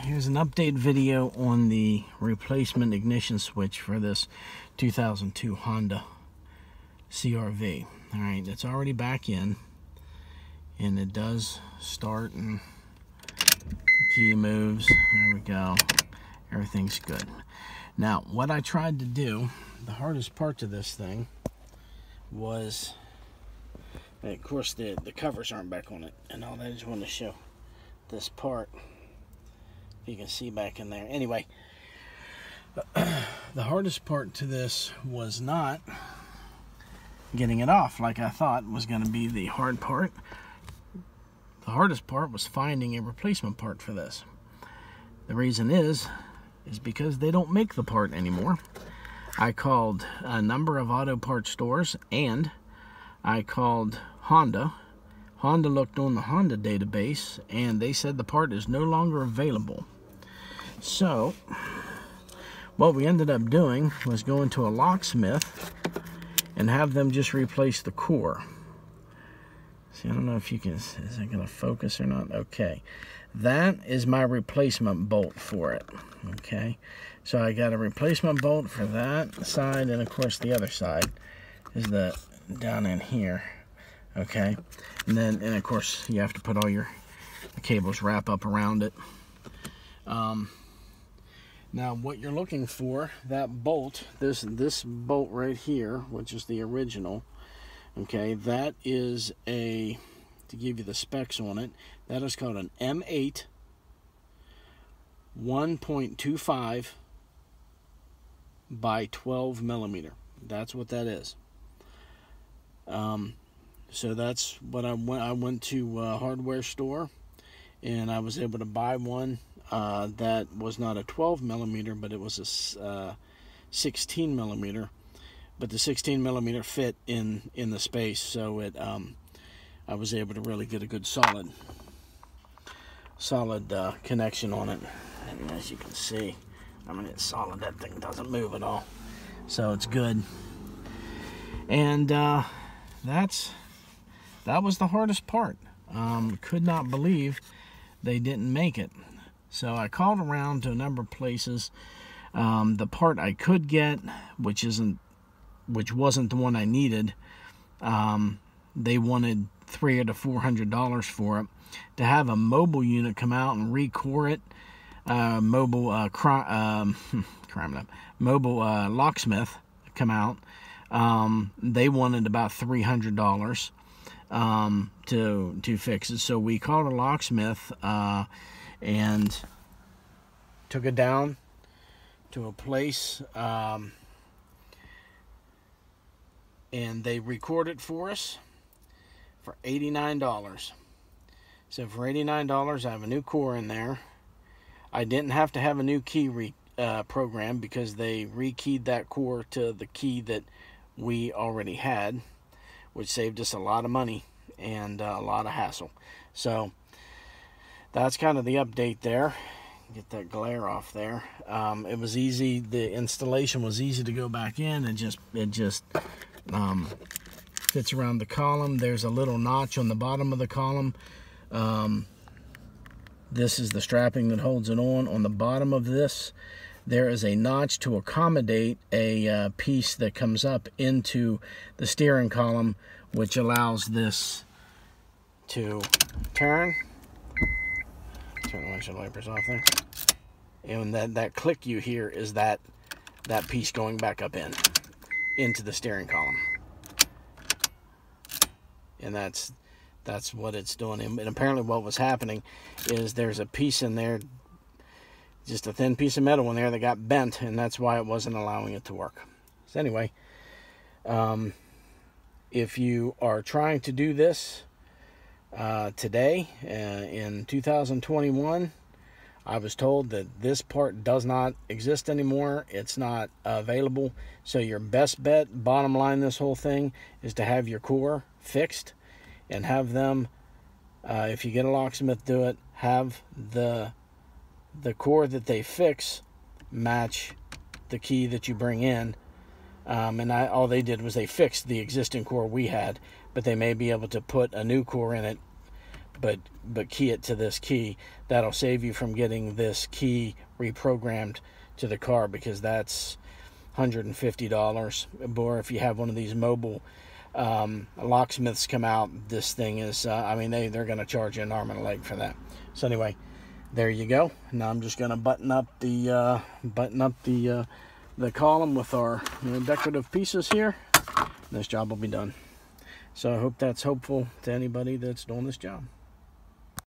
Here's an update video on the replacement ignition switch for this 2002 Honda CRV. Alright, it's already back in, and it does start, and key moves. There we go. Everything's good. Now, what I tried to do, the hardest part to this thing was, of course, the covers aren't back on it and all that. I just want to show this part. You can see back in there. Anyway, the hardest part to this was not getting it off like I thought was going to be the hard part. The hardest part was finding a replacement part for this. The reason is because they don't make the part anymore. I called a number of auto parts stores, and I called Honda. Honda looked on the Honda database, and they said the part is no longer available. So, what we ended up doing was going to a locksmith and have them just replace the core. See, I don't know if you can, is it going to focus or not? Okay. That is my replacement bolt for it. Okay. So I got a replacement bolt for that side, and of course the other side is the down in here. Okay. And then, and of course, you have to put all your cables wrap up around it. Now, what you're looking for, that bolt, this bolt right here, which is the original, okay, that is a, to give you the specs on it, that is called an M8 1.25 by 12 millimeter. That's what that is. So that's what I went to a hardware store, and I was able to buy one that was not a 12 millimeter, but it was a 16 millimeter. But the 16 millimeter fit in the space, so it I was able to really get a good solid connection on it. And as you can see, I mean, it's solid. That thing doesn't move at all, so it's good. And that was the hardest part. Could not believe they didn't make it. So I called around to a number of places. The part I could get, which wasn't the one I needed, they wanted $300 to $400 for it. To have a mobile unit come out and recore it, mobile locksmith come out, they wanted about $300 to fix it. So we called a locksmith and took it down to a place, and they recorded it for us for $89. So for $89, I have a new core in there. I didn't have to have a new key program because they rekeyed that core to the key that we already had, which saved us a lot of money and a lot of hassle. So that's kind of the update there. Get that glare off there. It was easy. The installation was easy to go back in, and it just fits around the column. There's a little notch on the bottom of the column. This is the strapping that holds it on. On the bottom of this, there is a notch to accommodate a piece that comes up into the steering column, which allows this to turn. Turn the windshield wipers off there. And that click you hear is that piece going back up into the steering column. And that's what it's doing. And apparently what was happening is there's a piece in there, just a thin piece of metal in there that got bent, and that's why it wasn't allowing it to work. So anyway, if you are trying to do this today in 2021, I was told that this part does not exist anymore. It's not available. So your best bet, bottom line, this whole thing is to have your core fixed, and have them, if you get a locksmith, do it, have the core that they fix match the key that you bring in. And all they did was they fixed the existing core we had, but they may be able to put a new core in it but key it to this key. That'll save you from getting this key reprogrammed to the car, because that's $150. Or if you have one of these mobile locksmiths come out, this thing is I mean, they're going to charge you an arm and a leg for that. So anyway, there you go. Now I'm just going to button up the column with our decorative pieces here. This job will be done. So I hope that's helpful to anybody that's doing this job.